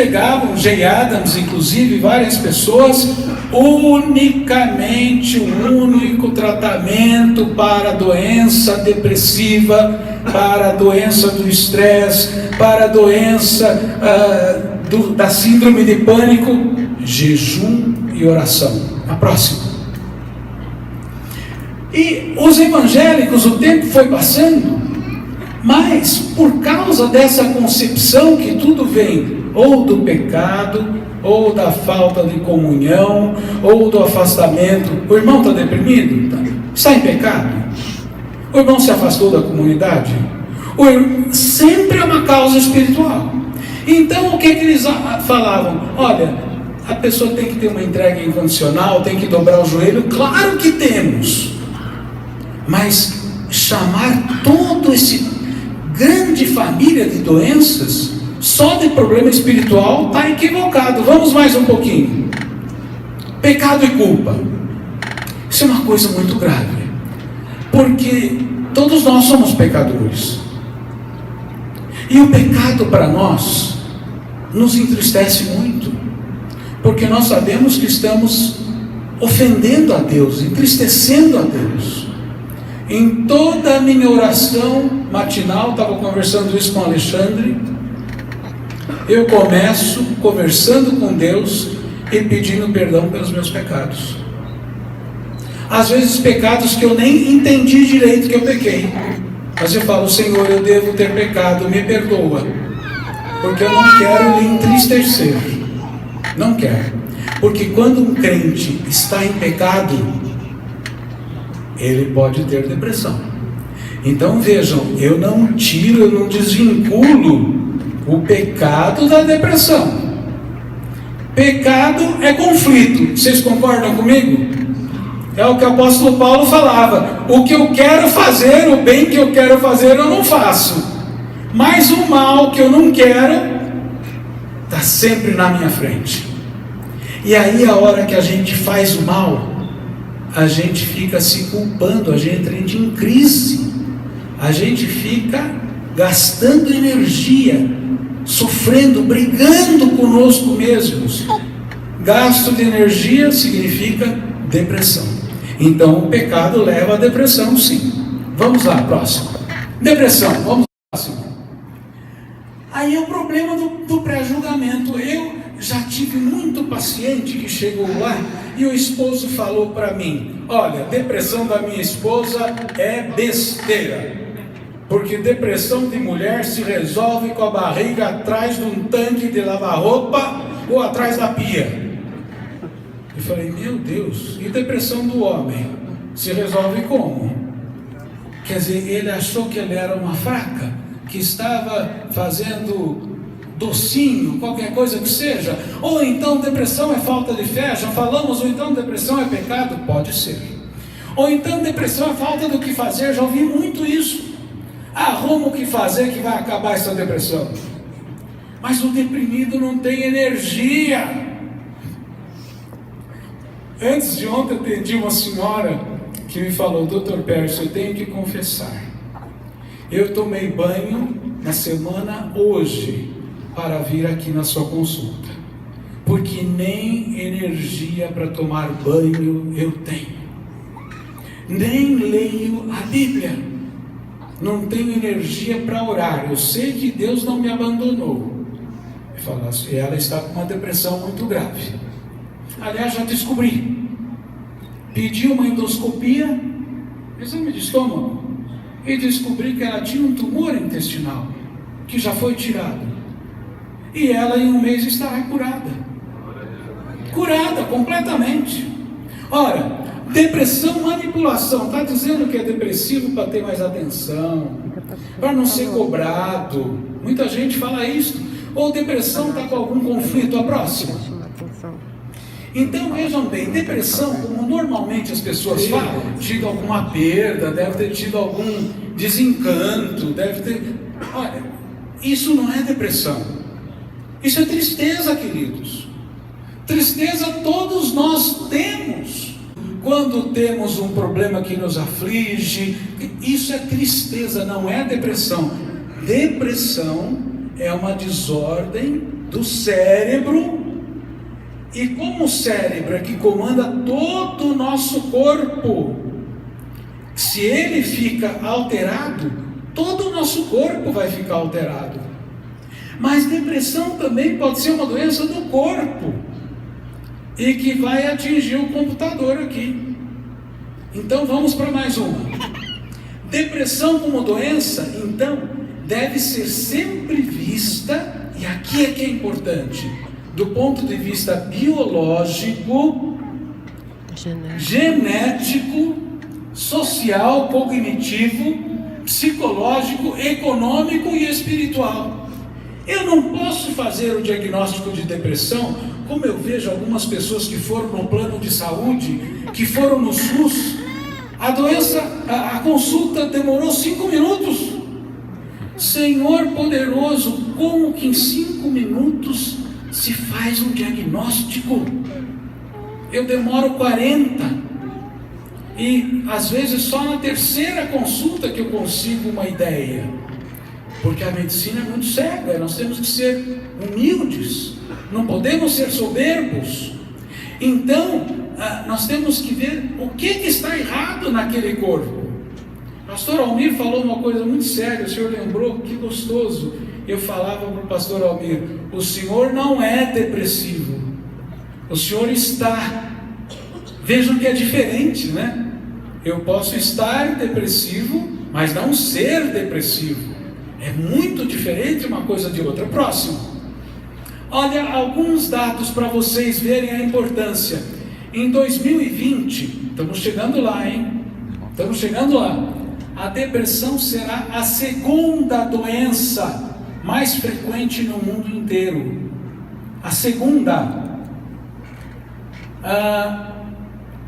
pregavam, Jay Adams, inclusive, várias pessoas, unicamente o único tratamento para a doença depressiva, para a doença do estresse, para a doença da síndrome de pânico, jejum e oração. A próxima. E os evangélicos, o tempo foi passando, mas por causa dessa concepção que tudo vem ou do pecado, ou da falta de comunhão, ou do afastamento. O irmão está deprimido? Está em pecado? O irmão se afastou da comunidade? Sempre é uma causa espiritual. Então o que eles falavam? Olha, a pessoa tem que ter uma entrega incondicional, tem que dobrar o joelho. Claro que temos, mas chamar todo esse grande família de doenças só de problema espiritual está equivocado. Vamos mais um pouquinho. Pecado e culpa. Isso é uma coisa muito grave, porque todos nós somos pecadores, e o pecado para nós nos entristece muito, porque nós sabemos que estamos ofendendo a Deus, entristecendo a Deus. Em toda a minha oração matinal, estava conversando isso com o Alexandre, eu começo conversando com Deus e pedindo perdão pelos meus pecados. Às vezes pecados que eu nem entendi direito que eu pequei, mas eu falo: Senhor, eu devo ter pecado, me perdoa, porque eu não quero lhe entristecer. Não quero, porque quando um crente está em pecado, ele pode ter depressão. Então vejam, eu não desvinculo o pecado da depressão. Pecado é conflito. Vocês concordam comigo? É o que o apóstolo Paulo falava: o que eu quero fazer, o bem que eu quero fazer, eu não faço, mas o mal que eu não quero está sempre na minha frente. E aí, a hora que a gente faz o mal, a gente fica se culpando, a gente entra em crise, a gente fica gastando energia, sofrendo, brigando conosco mesmos. Gasto de energia significa depressão. Então o pecado leva à depressão, sim. Vamos lá, próximo. Depressão, vamos lá, próximo. Aí é o problema do pré-julgamento. Eu já tive muito paciente que chegou lá e o esposo falou para mim: olha, depressão da minha esposa é besteira, porque depressão de mulher se resolve com a barriga atrás de um tanque de lavar roupa ou atrás da pia. Eu falei: meu Deus, e depressão do homem se resolve como? Quer dizer, ele achou que ele era uma fraca, que estava fazendo docinho, qualquer coisa que seja. Ou então depressão é falta de fé, já falamos. Ou então depressão é pecado, pode ser. Ou então depressão é falta do que fazer, já ouvi muito isso. Arruma o que fazer que vai acabar essa depressão. Mas o deprimido não tem energia. Antes de ontem, eu atendi uma senhora que me falou: doutor Pérez, eu tenho que confessar, eu tomei banho na semana hoje para vir aqui na sua consulta, porque nem energia para tomar banho eu tenho, nem leio a Bíblia, não tenho energia para orar. Eu sei que Deus não me abandonou. Eu falo assim, ela está com uma depressão muito grave. Aliás, já descobri. Pedi uma endoscopia, exame de estômago, e descobri que ela tinha um tumor intestinal, que já foi tirado. E ela em um mês estará curada. Curada completamente. Ora, depressão, manipulação. Está dizendo que é depressivo para ter mais atenção, para não ser cobrado. Muita gente fala isso. Ou depressão está com algum conflito. A próxima. Então vejam bem, depressão, como normalmente as pessoas falam, tido alguma perda, deve ter tido algum desencanto, deve ter... Olha, isso não é depressão. Isso é tristeza, queridos. Tristeza todos nós temos. Quando temos um problema que nos aflige, isso é tristeza, não é depressão. Depressão é uma desordem do cérebro, e como o cérebro é que comanda todo o nosso corpo, se ele fica alterado, todo o nosso corpo vai ficar alterado. Mas depressão também pode ser uma doença do corpo, e que vai atingir o computador aqui. Então vamos para mais uma. Depressão como doença, então, deve ser sempre vista, e aqui é que é importante, do ponto de vista biológico, genético, social, cognitivo, psicológico, econômico e espiritual. Eu não posso fazer o diagnóstico de depressão, como eu vejo algumas pessoas que foram no plano de saúde, que foram no SUS, a consulta demorou 5 minutos. Senhor poderoso, como que em 5 minutos se faz um diagnóstico? Eu demoro 40. E às vezes só na terceira consulta que eu consigo uma ideia. Porque a medicina é muito cega, nós temos que ser humildes, não podemos ser soberbos. Então, nós temos que ver o que está errado naquele corpo. Pastor Almir falou uma coisa muito séria, o senhor lembrou, que gostoso. Eu falava para o pastor Almir, o senhor não é depressivo, o senhor está. Vejam que é diferente, né? Eu posso estar depressivo, mas não ser depressivo. É muito diferente uma coisa de outra. Próximo. Olha, alguns dados para vocês verem a importância. Em 2020, estamos chegando lá, hein? Estamos chegando lá. A depressão será a segunda doença mais frequente no mundo inteiro. A segunda.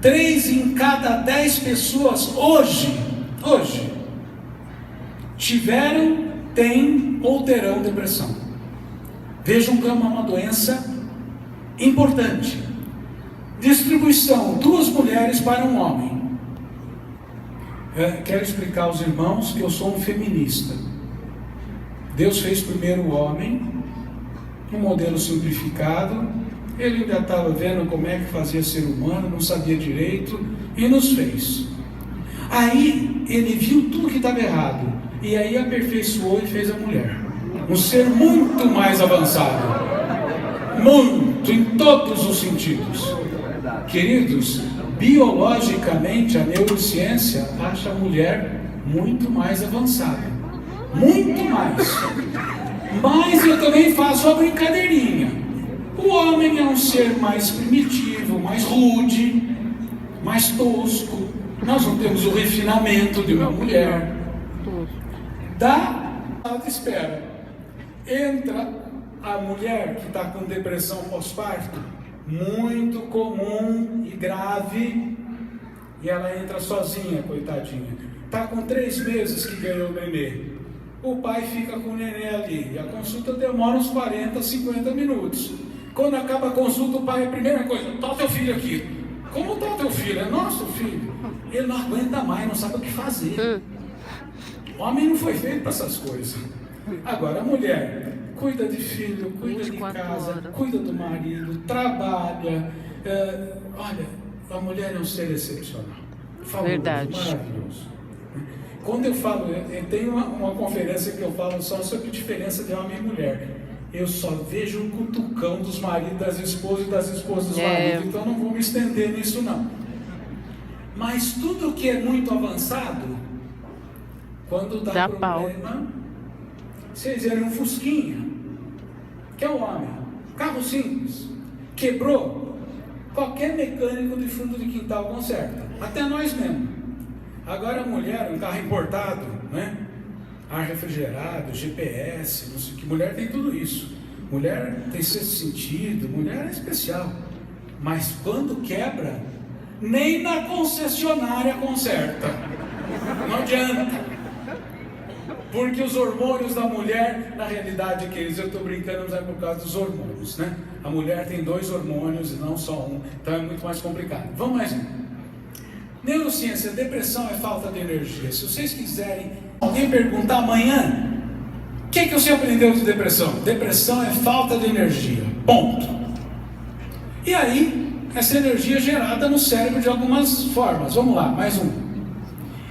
3 em cada 10 pessoas hoje, têm ou terão depressão. Vejam que é uma doença importante. Distribuição, 2 mulheres para um homem. Quero explicar aos irmãos que eu sou um feminista. Deus fez primeiro o homem, um modelo simplificado. Ele ainda estava vendo como é que fazia ser humano, não sabia direito, e nos fez. Aí ele viu tudo que estava errado, e aí aperfeiçoou e fez a mulher. Um ser muito mais avançado, muito, em todos os sentidos. Queridos, biologicamente a neurociência acha a mulher muito mais avançada, muito mais. Mas eu também faço uma brincadeirinha. O homem é um ser mais primitivo, mais rude, mais tosco. Nós não temos o refinamento de uma mulher. Da sala de espera, entra a mulher que está com depressão pós-parto, muito comum e grave, e ela entra sozinha, coitadinha. Está com 3 meses que ganhou o nenê. O pai fica com o nenê ali, e a consulta demora uns 40, 50 minutos. Quando acaba a consulta, o pai, a primeira coisa, tá o teu filho aqui. Como tá o teu filho? É nosso filho. Ele não aguenta mais, não sabe o que fazer. O homem não foi feito para essas coisas. Agora a mulher cuida de filho, cuida de casa, cuida do marido, trabalha. Olha, a mulher é um ser excepcional. Fabuloso, verdade. Maravilhoso. Quando eu falo, eu tenho uma conferência que eu falo só sobre diferença de homem e mulher. Eu só vejo um cutucão dos maridos, das esposas e das esposas dos maridos, então não vou me estender nisso não. Mas tudo que é muito avançado, quando dá problema, vocês viram um fusquinha, que é o homem, carro simples, quebrou, qualquer mecânico de fundo de quintal conserta, até nós mesmos. Agora a mulher, um carro importado, né? Ar refrigerado, GPS, não sei o que. Mulher tem tudo isso. Mulher tem sexto sentido, mulher é especial. Mas quando quebra, nem na concessionária conserta. Não adianta. Porque os hormônios da mulher, na realidade, queridos, eu estou brincando, mas é por causa dos hormônios, né? A mulher tem 2 hormônios e não só um. Então é muito mais complicado. Vamos mais um. Neurociência, depressão é falta de energia. Se vocês quiserem, alguém perguntar amanhã, O que você aprendeu de depressão? Depressão é falta de energia, ponto. E aí, essa energia é gerada no cérebro de algumas formas. Vamos lá, mais um.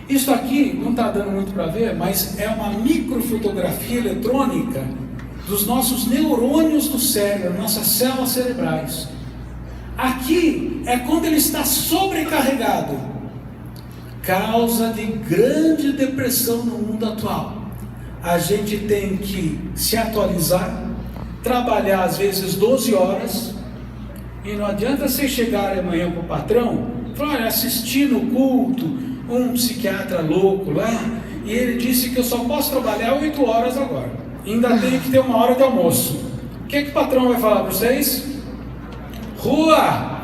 Isso aqui não está dando muito para ver, mas é uma microfotografia eletrônica dos nossos neurônios do cérebro, nossas células cerebrais. Aqui é quando ele está sobrecarregado, causa de grande depressão no mundo atual. A gente tem que se atualizar, trabalhar às vezes 12 horas, e não adianta você chegar amanhã para o patrão e falar: olha, assisti no culto um psiquiatra louco lá, e ele disse que eu só posso trabalhar 8 horas agora, ainda tenho que ter 1 hora de almoço. O que o patrão vai falar para vocês? Rua!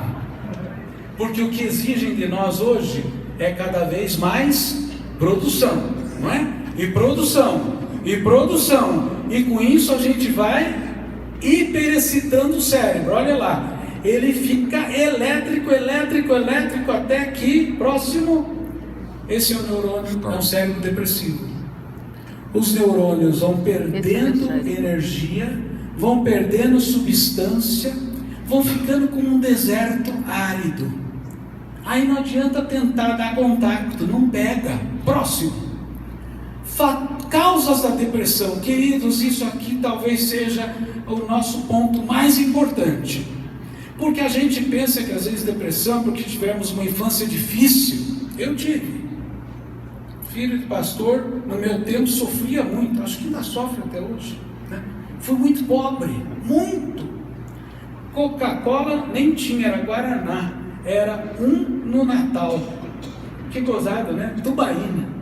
Porque o que exigem de nós hoje é cada vez mais produção, não é? E produção, e com isso a gente vai hiperexcitando o cérebro. Olha lá, ele fica elétrico, até que próximo. Esse é o neurônio, é um cérebro depressivo. Os neurônios vão perdendo energia, vão perdendo substância, vão ficando como um deserto árido. Aí não adianta tentar dar contato, não pega. Próximo. Causas da depressão, queridos, isso aqui talvez seja o nosso ponto mais importante, porque a gente pensa que às vezes depressão é porque tivemos uma infância difícil. Eu tive, filho de pastor, no meu tempo sofria muito, acho que ainda sofre até hoje, né? Fui muito pobre, muito. Coca-Cola nem tinha, era Guaraná, era um no Natal. Que gozado, né? Tubaína.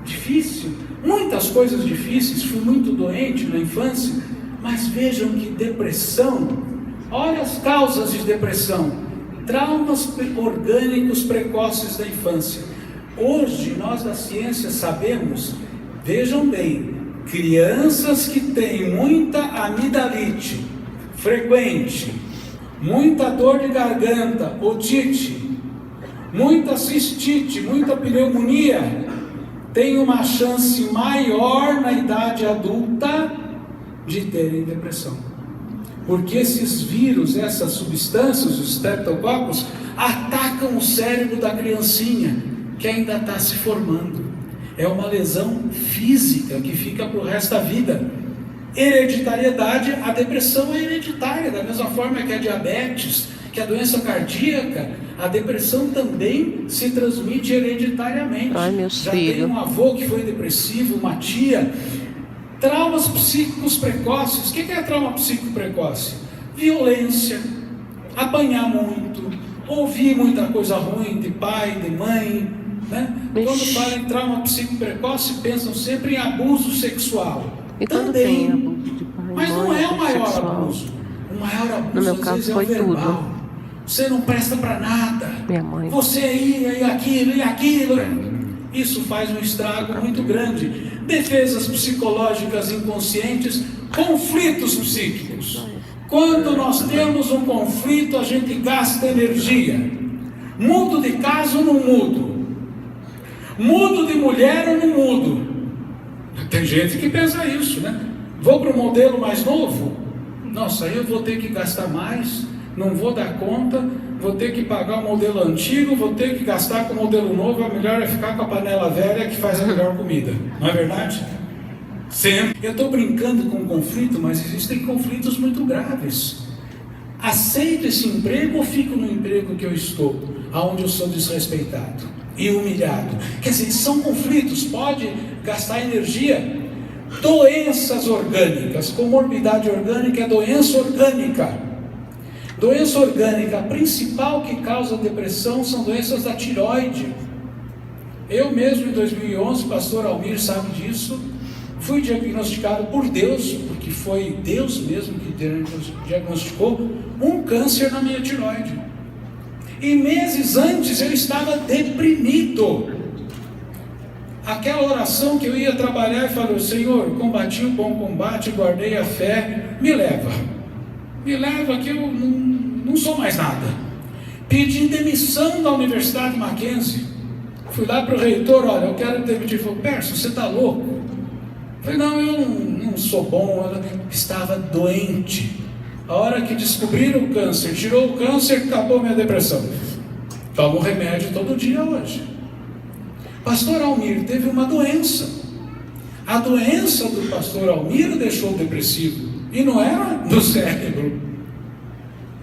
Difícil, muitas coisas difíceis, fui muito doente na infância, mas vejam que depressão, olha as causas de depressão: traumas orgânicos precoces da infância. Hoje nós da ciência sabemos, vejam bem, crianças que têm muita amidalite frequente, muita dor de garganta, otite, muita cistite, muita pneumonia, tem uma chance maior na idade adulta de terem depressão. Porque esses vírus, essas substâncias, os streptococcus, atacam o cérebro da criancinha, que ainda está se formando. É uma lesão física que fica para o resto da vida. Hereditariedade, a depressão é hereditária, da mesma forma que a diabetes, que a doença cardíaca, a depressão também se transmite hereditariamente. Ai, meu Já filho. tem um avô que foi depressivo, uma tia. Traumas psíquicos precoces. O que é trauma psíquico precoce? Violência, apanhar muito, ouvir muita coisa ruim de pai, de mãe, né? Quando falam em trauma psíquico precoce, pensam sempre em abuso sexual. E quando também, tem abuso de pai, mas não é o maior sexual. abuso. O maior abuso No meu às caso vezes foi é o verbal. tudo. Você não presta para nada. Minha mãe. Você e aquilo. Isso faz um estrago muito grande. Defesas psicológicas inconscientes, conflitos psíquicos. Quando nós temos um conflito, a gente gasta energia. Mudo de casa ou não mudo? Mudo de mulher ou não mudo? Tem gente que pensa isso, né? Vou para o modelo mais novo? Nossa, aí eu vou ter que gastar mais, não vou dar conta, vou ter que pagar o modelo antigo, vou ter que gastar com o modelo novo, a melhor é ficar com a panela velha que faz a melhor comida. Não é verdade? Sempre. Eu estou brincando com conflito, mas existem conflitos muito graves. Aceito esse emprego ou fico no emprego que eu estou, aonde eu sou desrespeitado e humilhado? Quer dizer, são conflitos, pode gastar energia. Doenças orgânicas, comorbidade orgânica é doença orgânica. Doença orgânica, a principal que causa depressão são doenças da tireoide. Eu mesmo em 2011, pastor Almir sabe disso, fui diagnosticado por Deus, porque foi Deus mesmo que diagnosticou um câncer na minha tireoide. E meses antes eu estava deprimido. Aquela oração que eu ia trabalhar e falei: Senhor, combati o bom combate, guardei a fé, me leva que eu não sou mais nada. Pedi demissão da Universidade Mackenzie. Fui lá para o reitor: olha, eu quero demitir. Ele falou: Perso, você está louco? falei, não, eu não sou bom. Ela estava doente. A hora que descobriram o câncer, tirou o câncer, acabou minha depressão. Tomo remédio todo dia hoje. Pastor Almir teve uma doença. A doença do pastor Almir o deixou depressivo. E não era do cérebro.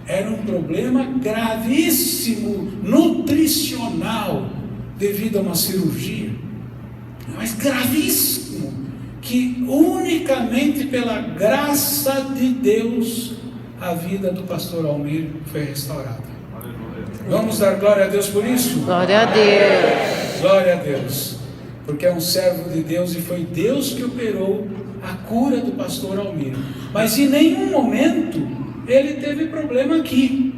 Era um problema gravíssimo, nutricional, devido a uma cirurgia. Mas gravíssimo, que unicamente pela graça de Deus, a vida do pastor Almir foi restaurada. Vamos dar glória a Deus por isso? Glória a Deus. Glória a Deus. Porque é um servo de Deus e foi Deus que operou a cura do pastor Almir. Mas em nenhum momento ele teve problema aqui.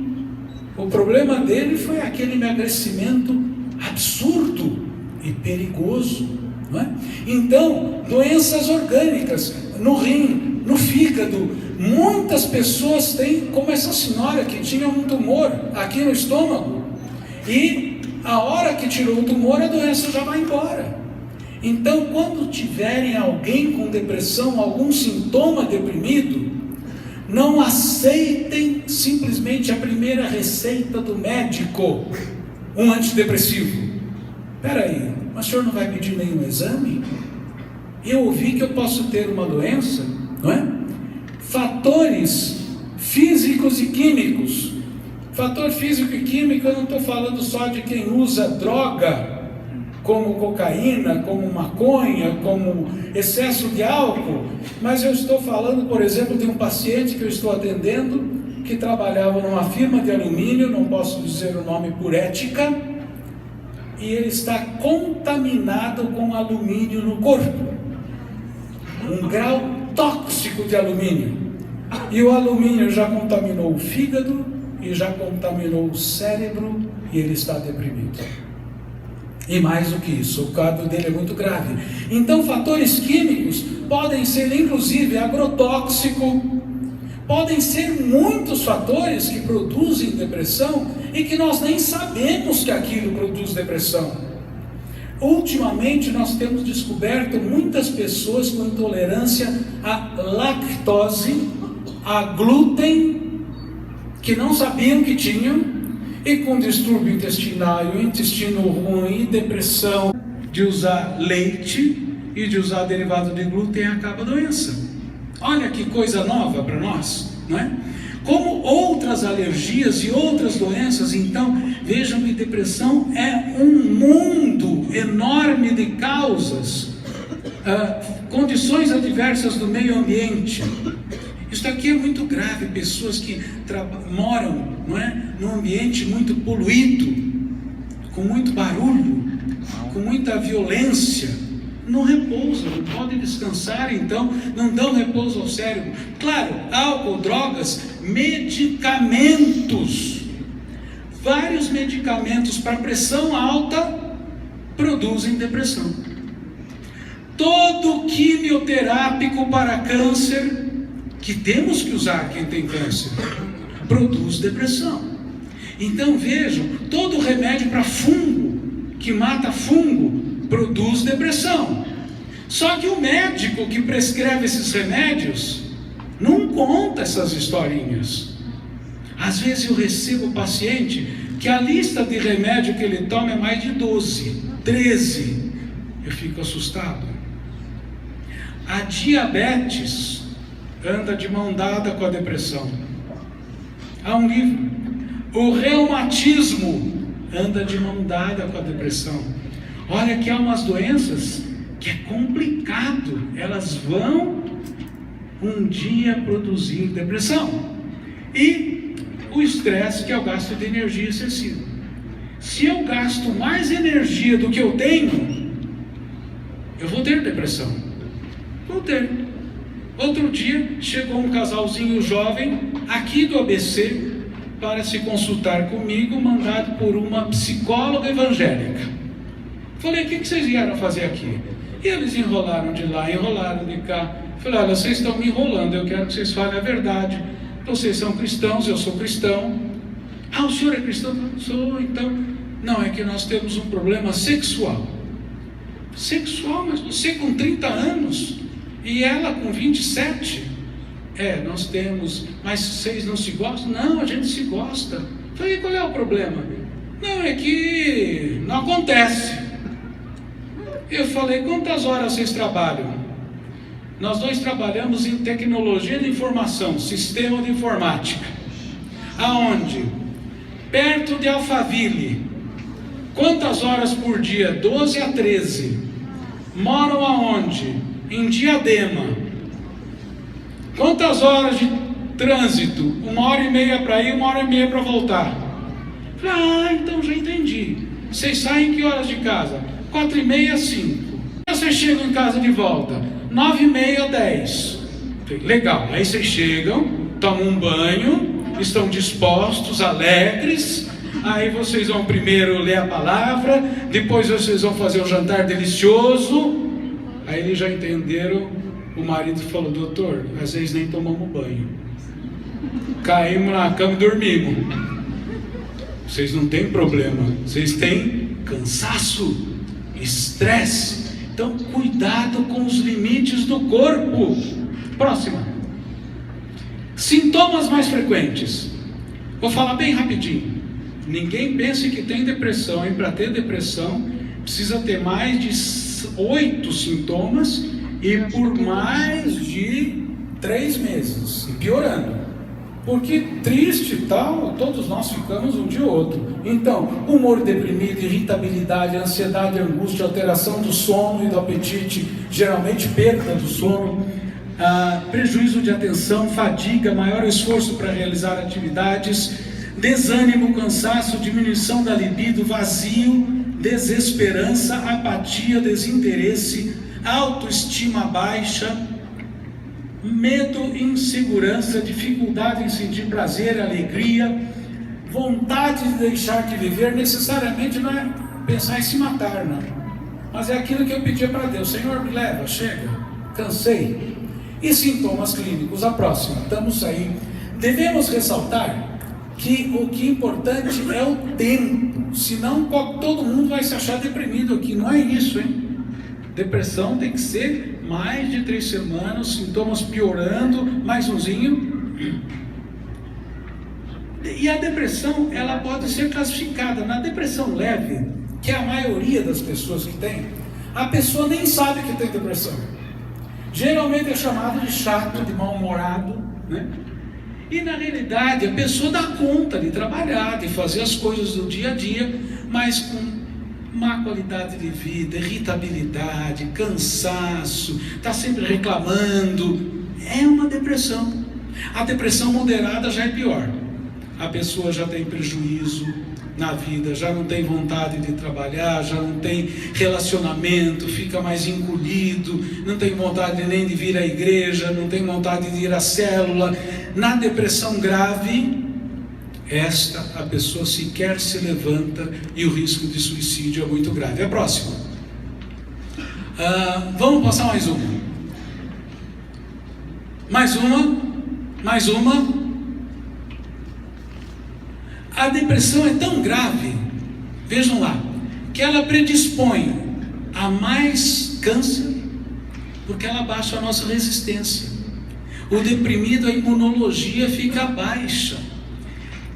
O problema dele foi aquele emagrecimento absurdo e perigoso, não é? Então, doenças orgânicas no rim, no fígado. Muitas pessoas têm, como essa senhora que tinha um tumor aqui no estômago, e a hora que tirou o tumor, a doença já vai embora. Então, quando tiverem alguém com depressão, algum sintoma deprimido, não aceitem simplesmente a primeira receita do médico, um antidepressivo. Espera aí, mas o senhor não vai pedir nenhum exame? Eu ouvi que eu posso ter uma doença, não é? Fatores físicos e químicos. Fator físico e químico, eu não estou falando só de quem usa droga, como cocaína, como maconha, como excesso de álcool, mas eu estou falando, por exemplo, de um paciente que eu estou atendendo, que trabalhava numa firma de alumínio, não posso dizer o nome por ética, e ele está contaminado com alumínio no corpo, um grau tóxico de alumínio, e o alumínio já contaminou o fígado, e já contaminou o cérebro, e ele está deprimido. E mais do que isso, o quadro dele é muito grave. Então, fatores químicos podem ser, inclusive, agrotóxico, podem ser muitos fatores que produzem depressão e que nós nem sabemos que aquilo produz depressão. Ultimamente, nós temos descoberto muitas pessoas com intolerância à lactose, a glúten, que não sabiam que tinham, e com distúrbio intestinal, intestino ruim, depressão, de usar leite e de usar derivado de glúten, acaba a doença. Olha que coisa nova para nós, não é? Como outras alergias e outras doenças, então, vejam que depressão é um mundo enorme de causas, condições adversas do meio ambiente. Isso aqui é muito grave, pessoas que moram, não é, num ambiente muito poluído, com muito barulho, com muita violência, não repousam, não podem descansar, então não dão repouso ao cérebro. Claro, álcool, drogas, medicamentos, vários medicamentos para pressão alta produzem depressão. Todo quimioterápico para câncer, que temos que usar quem tem câncer, produz depressão. Então vejam, todo remédio para fungo, que mata fungo, produz depressão. Só que o médico que prescreve esses remédios não conta essas historinhas. Às vezes eu recebo paciente que a lista de remédio que ele toma é mais de 12, 13. Eu fico assustado. A diabetes anda de mão dada com a depressão. Há um livro. O reumatismo anda de mão dada com a depressão. Olha que há umas doenças que é complicado, elas vão um dia produzir depressão. E o estresse, que é o gasto de energia excessivo. Se eu gasto mais energia do que eu tenho, eu vou ter depressão. Vou ter. Outro dia, chegou um casalzinho jovem, aqui do ABC, para se consultar comigo, mandado por uma psicóloga evangélica. Falei, o que vocês vieram fazer aqui? E eles enrolaram de lá, enrolaram de cá. Falei, olha, vocês estão me enrolando, eu quero que vocês falem a verdade. Vocês são cristãos, eu sou cristão. Ah, o senhor é cristão? Sou, então. Não, é que nós temos um problema sexual. Sexual, mas você com 30 anos... E ela com 27, nós temos, mas vocês não se gostam? Não, a gente se gosta. Falei, qual é o problema? Não, é que não acontece. Eu falei, quantas horas vocês trabalham? Nós dois trabalhamos em tecnologia de informação, sistema de informática. Aonde? Perto de Alphaville. Quantas horas por dia? 12 a 13. Moram aonde? Em Diadema. Quantas horas de trânsito? 1h30 para ir, 1h30 para voltar. Falei, então já entendi. Vocês saem que horas de casa? 4h30, 5. Vocês chegam em casa de volta? 9h30, 10. Falei, legal. Aí vocês chegam, tomam um banho, estão dispostos, alegres. Aí vocês vão primeiro ler a palavra, depois vocês vão fazer um jantar delicioso. Aí eles já entenderam. O marido falou, doutor, às vezes nem tomamos banho. Caímos na cama e dormimos. Vocês não têm problema, vocês têm cansaço, estresse. Então cuidado com os limites do corpo. Próxima. Sintomas mais frequentes. Vou falar bem rapidinho. Ninguém pense que tem depressão, e para ter depressão precisa ter mais de 8 sintomas e por mais de 3 meses, e piorando. Porque triste e tal, todos nós ficamos um dia ou outro. Então, humor deprimido, irritabilidade, ansiedade, angústia, alteração do sono e do apetite, geralmente perda do sono, prejuízo de atenção, fadiga, maior esforço para realizar atividades, desânimo, cansaço, diminuição da libido, vazio, desesperança, apatia, desinteresse, autoestima baixa, medo, insegurança, dificuldade em sentir prazer, alegria, vontade de deixar de viver. Necessariamente não é pensar em se matar, não, mas é aquilo que eu pedia para Deus: Senhor, me leva, chega, cansei. E sintomas clínicos, a próxima, estamos aí. Devemos ressaltar que o que é importante é o tempo, senão todo mundo vai se achar deprimido aqui. Não é isso, hein? Depressão tem que ser mais de 3 semanas, sintomas piorando, mais umzinho. E a depressão, ela pode ser classificada na depressão leve, que é a maioria das pessoas que tem. A pessoa nem sabe que tem depressão. Geralmente é chamado de chato, de mal-humorado, né? E na realidade a pessoa dá conta de trabalhar, de fazer as coisas do dia a dia, mas com má qualidade de vida, irritabilidade, cansaço, está sempre reclamando. É uma depressão. A depressão moderada já é pior. A pessoa já tem prejuízo na vida, já não tem vontade de trabalhar, já não tem relacionamento, fica mais encolhido, não tem vontade nem de vir à igreja, não tem vontade de ir à célula. Na depressão grave, a pessoa sequer se levanta e o risco de suicídio é muito grave. A próxima. Vamos passar mais uma. Mais uma. A depressão é tão grave, vejam lá, que ela predispõe a mais câncer, porque ela baixa a nossa resistência. O deprimido, a imunologia fica baixa.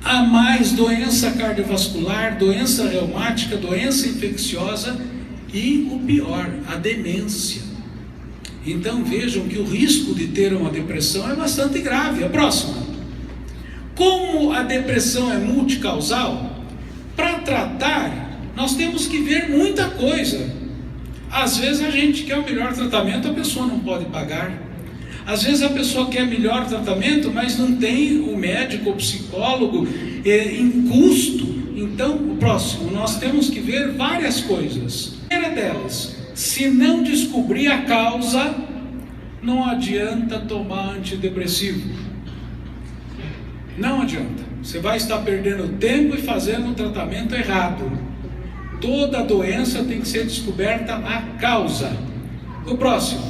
Há mais doença cardiovascular, doença reumática, doença infecciosa e o pior, a demência. Então vejam que o risco de ter uma depressão é bastante grave. A próxima. Como a depressão é multicausal, para tratar nós temos que ver muita coisa. Às vezes a gente quer o melhor tratamento, a pessoa não pode pagar. Às vezes a pessoa quer melhor tratamento, mas não tem o médico, o psicólogo em custo. Então, o próximo, nós temos que ver várias coisas. A primeira delas, se não descobrir a causa, não adianta tomar antidepressivo. Não adianta. Você vai estar perdendo tempo e fazendo o tratamento errado. Toda doença tem que ser descoberta a causa. O próximo.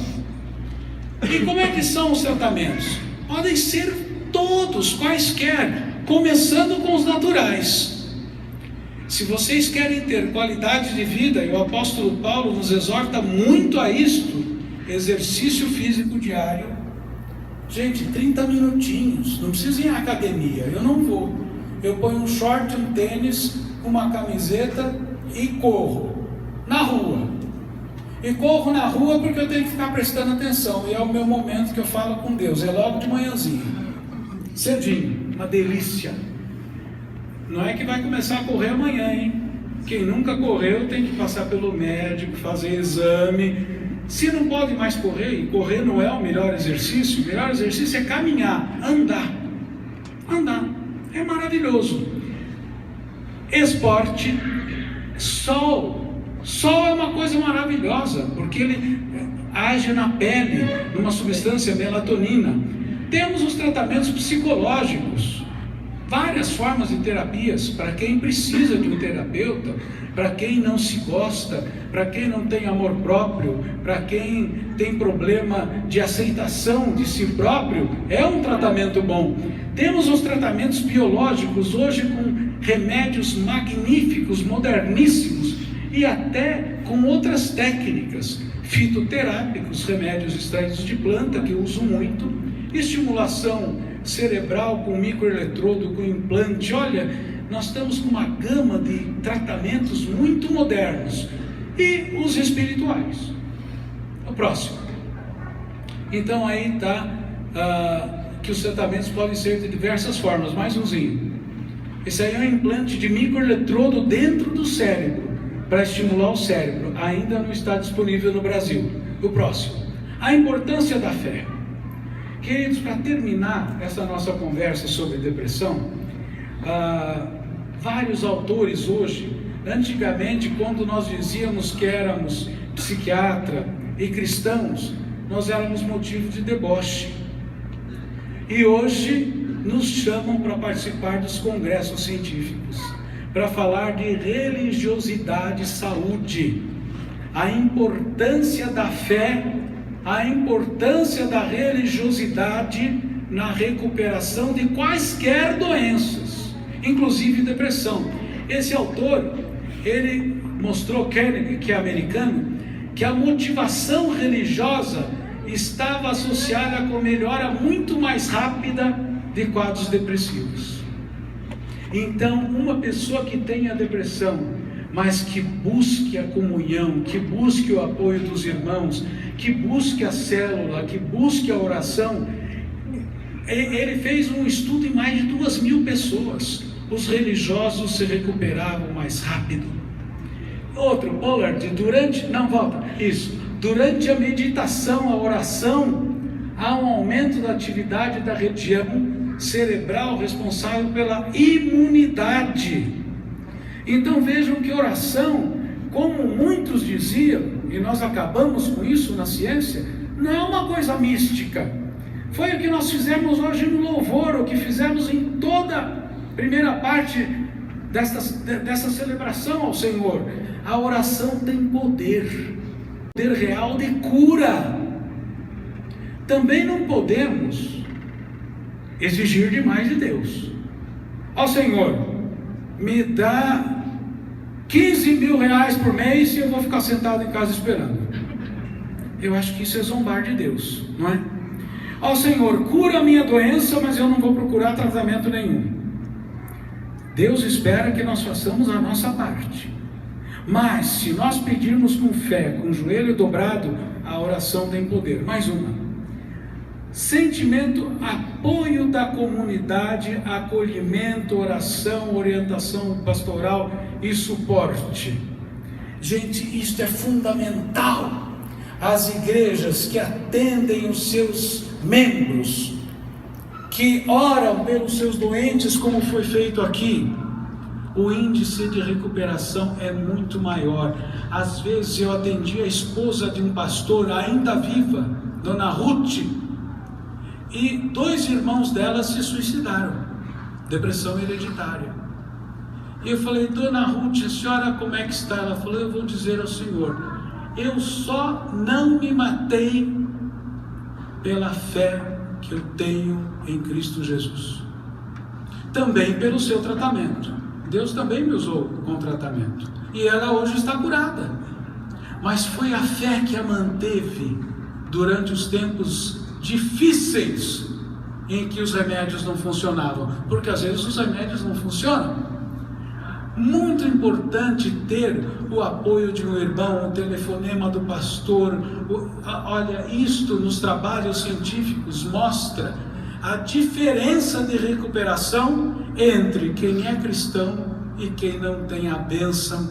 E como é que são os tratamentos? Podem ser todos, quaisquer, começando com os naturais. Se vocês querem ter qualidade de vida, e o apóstolo Paulo nos exorta muito a isto, exercício físico diário. Gente, 30 minutinhos, não precisa ir à academia, eu não vou. Eu ponho um short, um tênis, uma camiseta e corro na rua. E corro na rua porque eu tenho que ficar prestando atenção, e é o meu momento que eu falo com Deus, é logo de manhãzinha, cedinho, uma delícia. Não é que vai começar a correr amanhã, hein? Quem nunca correu tem que passar pelo médico, fazer exame. Se não pode mais correr, e correr não é o melhor exercício é caminhar, andar. Andar, é maravilhoso. Esporte, sol é uma coisa maravilhosa, porque ele age na pele, numa substância melatonina. Temos os tratamentos psicológicos, várias formas de terapias, para quem precisa de um terapeuta, para quem não se gosta, para quem não tem amor próprio, para quem tem problema de aceitação de si próprio, é um tratamento bom. Temos os tratamentos biológicos hoje com remédios magníficos, moderníssimos, e até com outras técnicas, fitoterápicos, remédios extraídos de planta, que eu uso muito, estimulação cerebral com microeletrodo, com implante. Olha, nós estamos com uma gama de tratamentos muito modernos. E os espirituais. O próximo. Então aí está que os tratamentos podem ser de diversas formas. Mais umzinho. Esse aí é um implante de microeletrodo dentro do cérebro, para estimular o cérebro. Ainda não está disponível no Brasil. O próximo. A importância da fé. Queridos, para terminar essa nossa conversa sobre depressão, vários autores hoje, antigamente, quando nós dizíamos que éramos psiquiatra e cristãos, nós éramos motivo de deboche. E hoje nos chamam para participar dos congressos científicos, para falar de religiosidade e saúde, a importância da fé, a importância da religiosidade na recuperação de quaisquer doenças, inclusive depressão. Esse autor, ele mostrou, Kennedy, que é americano, que a motivação religiosa estava associada com melhora muito mais rápida de quadros depressivos. Então, uma pessoa que tenha depressão, mas que busque a comunhão, que busque o apoio dos irmãos, que busque a célula, que busque a oração. Ele fez um estudo em mais de 2.000 pessoas. Os religiosos se recuperavam mais rápido. Outro, Pollard, durante a meditação, a oração, há um aumento da atividade da região cerebral responsável pela imunidade. Então vejam que oração, como muitos diziam, e nós acabamos com isso na ciência, não é uma coisa mística. Foi o que nós fizemos hoje no louvor, o que fizemos em toda a primeira parte dessa celebração ao Senhor. A oração tem poder real de cura. Também não podemos exigir demais de Deus. Ó Senhor, me dá 15 mil reais por mês e eu vou ficar sentado em casa esperando. Eu acho que isso é zombar de Deus, não é? Ó Senhor, cura a minha doença, mas eu não vou procurar tratamento nenhum. Deus espera que nós façamos a nossa parte. Mas se nós pedirmos com fé, com o joelho dobrado, a oração tem poder. Mais uma. Sentimento, apoio da comunidade, acolhimento, oração, orientação pastoral e suporte. Gente, isto é fundamental. As igrejas que atendem os seus membros, que oram pelos seus doentes, como foi feito aqui, o índice de recuperação é muito maior. Às vezes eu atendi a esposa de um pastor ainda viva, Dona Ruth, e 2 irmãos dela se suicidaram, depressão hereditária. E eu falei, Dona Ruth, a senhora como é que está? Ela falou, eu vou dizer ao senhor, eu só não me matei pela fé que eu tenho em Cristo Jesus. Também pelo seu tratamento. Deus também me usou com tratamento. E ela hoje está curada. Mas foi a fé que a manteve durante os tempos difíceis em que os remédios não funcionavam, porque às vezes os remédios não funcionam. Muito importante ter o apoio de um irmão, o telefonema do pastor. Olha, isto nos trabalhos científicos mostra a diferença de recuperação entre quem é cristão e quem não tem a bênção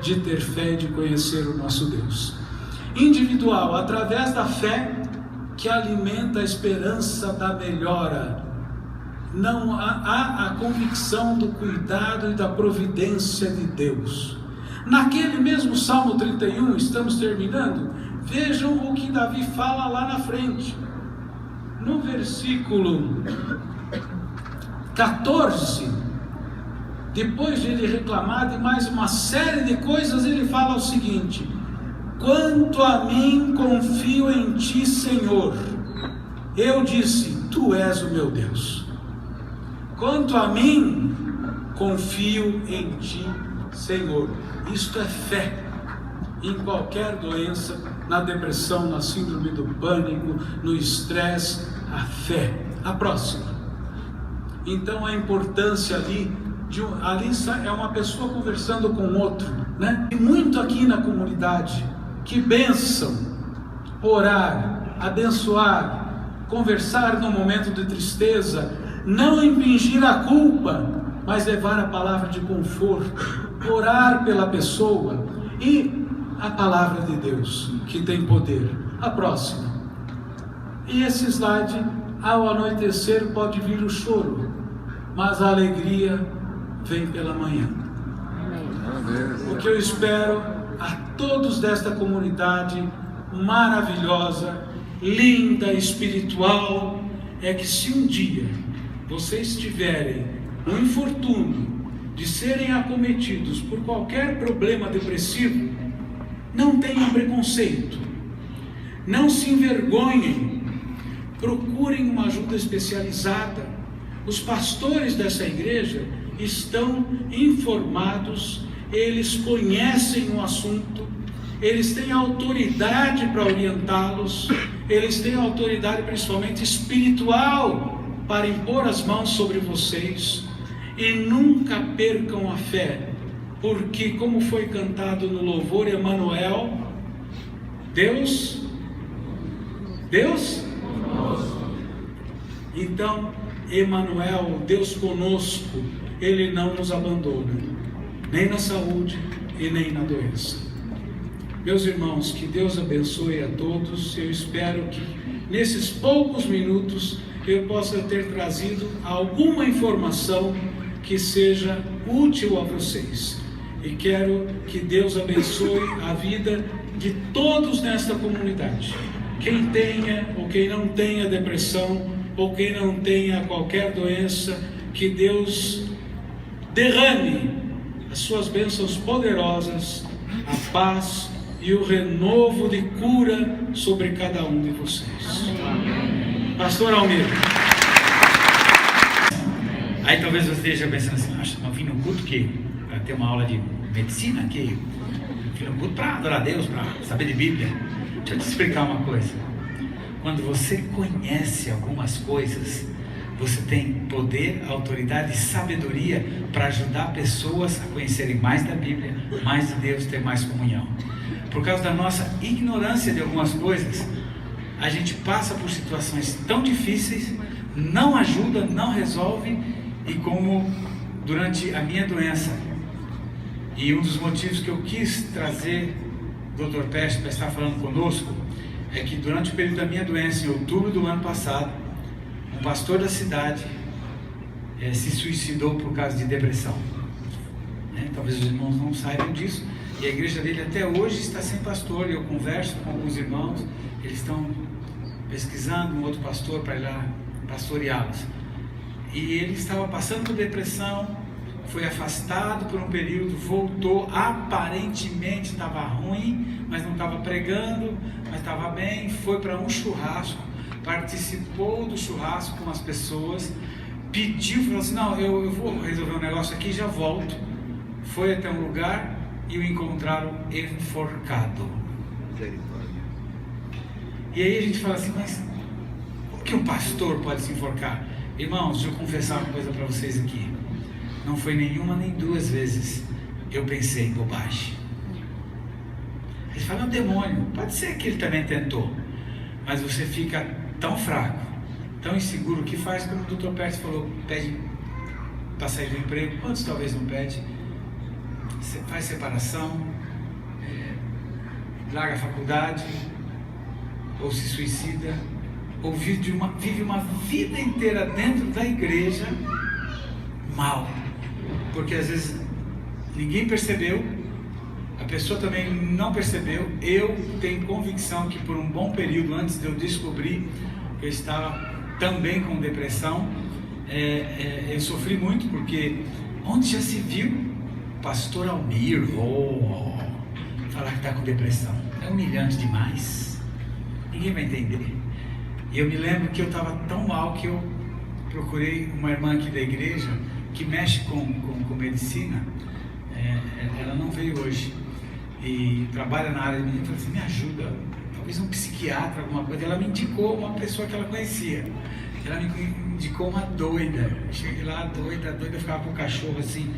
de ter fé e de conhecer o nosso Deus. Individual, através da fé que alimenta a esperança da melhora. Não há a convicção do cuidado e da providência de Deus. Naquele mesmo Salmo 31, estamos terminando, vejam o que Davi fala lá na frente. No versículo 14, depois de ele reclamar de mais uma série de coisas, ele fala o seguinte: quanto a mim, confio em ti, Senhor. Eu disse, tu és o meu Deus. Quanto a mim, confio em ti, Senhor. Isto é fé. Em qualquer doença, na depressão, na síndrome do pânico, no estresse, a fé. A próxima. Então a importância ali é uma pessoa conversando com outro, né? E muito aqui na comunidade. Que bênção! Orar, abençoar, conversar no momento de tristeza, não impingir a culpa, mas levar a palavra de conforto, orar pela pessoa e a palavra de Deus, que tem poder. A próxima. E esse slide, ao anoitecer pode vir o choro, mas a alegria vem pela manhã. O que eu espero a todos desta comunidade maravilhosa, linda, espiritual, é que se um dia vocês tiverem um infortúnio de serem acometidos por qualquer problema depressivo, não tenham preconceito, não se envergonhem, procurem uma ajuda especializada. Os pastores dessa igreja estão informados, eles conhecem o assunto, eles têm autoridade para orientá-los, eles têm autoridade principalmente espiritual para impor as mãos sobre vocês. E nunca percam a fé, porque como foi cantado no louvor Emanuel, Deus, então Emanuel, Deus conosco, Ele não nos abandona, nem na saúde e nem na doença. Meus irmãos, que Deus abençoe a todos. Eu espero que nesses poucos minutos eu possa ter trazido alguma informação que seja útil a vocês. E quero que Deus abençoe a vida de todos nesta comunidade. Quem tenha ou quem não tenha depressão, ou quem não tenha qualquer doença, que Deus derrame as suas bênçãos poderosas, a paz e o renovo de cura sobre cada um de vocês. Amém. Pastor Almir. Aí talvez você esteja pensando assim, não vim no culto para ter uma aula de medicina aqui, vim no culto para adorar a Deus, para saber de Bíblia. Deixa eu te explicar uma coisa. Quando você conhece algumas coisas, você tem poder, autoridade e sabedoria para ajudar pessoas a conhecerem mais da Bíblia, mais de Deus, ter mais comunhão. Por causa da nossa ignorância de algumas coisas, a gente passa por situações tão difíceis, não ajuda, não resolve. E como durante a minha doença, e um dos motivos que eu quis trazer o Dr. Peste para estar falando conosco, é que durante o período da minha doença, em outubro do ano passado, um pastor da cidade se suicidou por causa de depressão. Talvez os irmãos não saibam disso, e a igreja dele até hoje está sem pastor. E eu converso com alguns irmãos, eles estão pesquisando um outro pastor para ir lá pastoreá-los. E ele estava passando por depressão, foi afastado por um período, voltou, aparentemente estava ruim, mas não estava pregando, mas estava bem, foi para um churrasco, participou do churrasco com as pessoas, pediu, falou assim, não, eu vou resolver um negócio aqui e já volto. Foi até um lugar e o encontraram enforcado. E aí a gente fala assim, mas como que um pastor pode se enforcar? Irmãos, deixa eu confessar uma coisa para vocês aqui. Não foi nenhuma nem duas vezes eu pensei em bobagem. Eles falam, é um demônio. Pode ser que ele também tentou, mas você fica tão fraco, tão inseguro, que faz como o Dr. Percy falou, pede para sair do emprego. Quantos talvez não pede? Faz separação, larga a faculdade, ou se suicida, ou vive uma vida inteira dentro da igreja mal, porque às vezes ninguém percebeu, a pessoa também não percebeu. Eu tenho convicção que por um bom período antes de eu descobrir que eu estava também com depressão, eu sofri muito, porque onde já se viu pastor Almir falar que está com depressão? É humilhante demais, ninguém vai entender. E eu me lembro que eu estava tão mal que eu procurei uma irmã aqui da igreja que mexe com medicina. Ela não veio hoje e trabalha na área de medicina. Eu falei assim, me ajuda, talvez um psiquiatra, alguma coisa. Ela me indicou uma pessoa que ela conhecia. Ela me indicou uma doida. Eu cheguei lá, doida, ficava com o cachorro assim,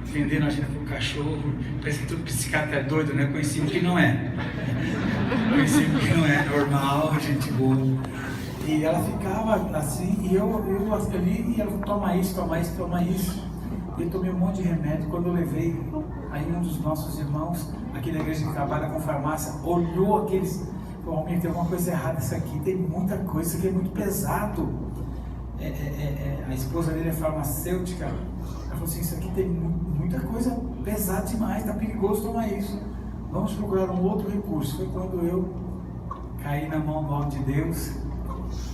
vendendo a gente com o cachorro. Parece que todo psiquiatra é doido, né? Conheci um que não é. Conheci um que não é normal, gente boa. E ela ficava assim, e eu ali, e ela toma isso. E eu tomei um monte de remédio. Quando eu levei, aí um dos nossos irmãos, aqui da igreja que trabalha com farmácia, olhou aqueles, falou, tem alguma coisa errada isso aqui, tem muita coisa, isso aqui é muito pesado. A esposa dele é farmacêutica. Ela falou assim, isso aqui tem muita coisa pesada demais, está perigoso tomar isso. Vamos procurar um outro recurso. Foi quando eu caí na mão do homem de Deus,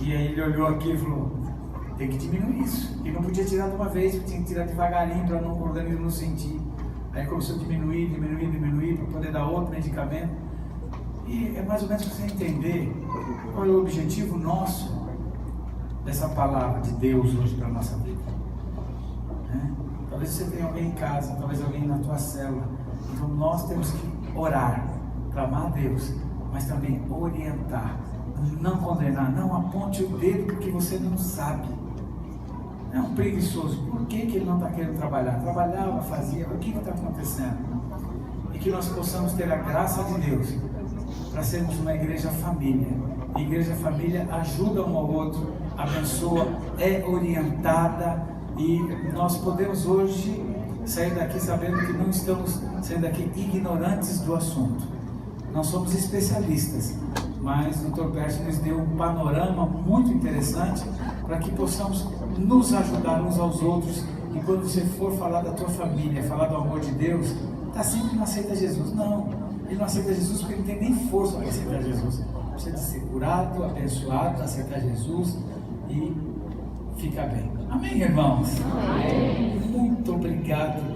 e aí ele olhou aqui e falou, tem que diminuir isso. E não podia tirar de uma vez, tinha que tirar devagarinho para o organismo não sentir. Aí começou a diminuir para poder dar outro medicamento. E é mais ou menos para você entender qual é o objetivo nosso dessa palavra de Deus hoje para a nossa vida. Talvez você tenha alguém em casa, talvez alguém na tua célula. Então nós temos que orar, clamar a Deus, mas também orientar, não condenar, não aponte o dedo porque você não sabe. É um preguiçoso, por que ele não está querendo trabalhar? Trabalhava, fazia, o que está acontecendo? E que nós possamos ter a graça de Deus para sermos uma igreja família. A igreja família ajuda um ao outro, abençoa, é orientada, e nós podemos hoje sair daqui sabendo que não estamos saindo daqui ignorantes do assunto. Não somos especialistas, mas o Dr. Percy nos deu um panorama muito interessante para que possamos nos ajudar uns aos outros. E quando você for falar da tua família, falar do amor de Deus, está sempre não aceita Jesus. Não, ele não aceita Jesus porque ele não tem nem força para aceitar Jesus. Precisa de ser curado, abençoado, aceitar Jesus e ficar bem. Amém, irmãos? Amém. Muito obrigado.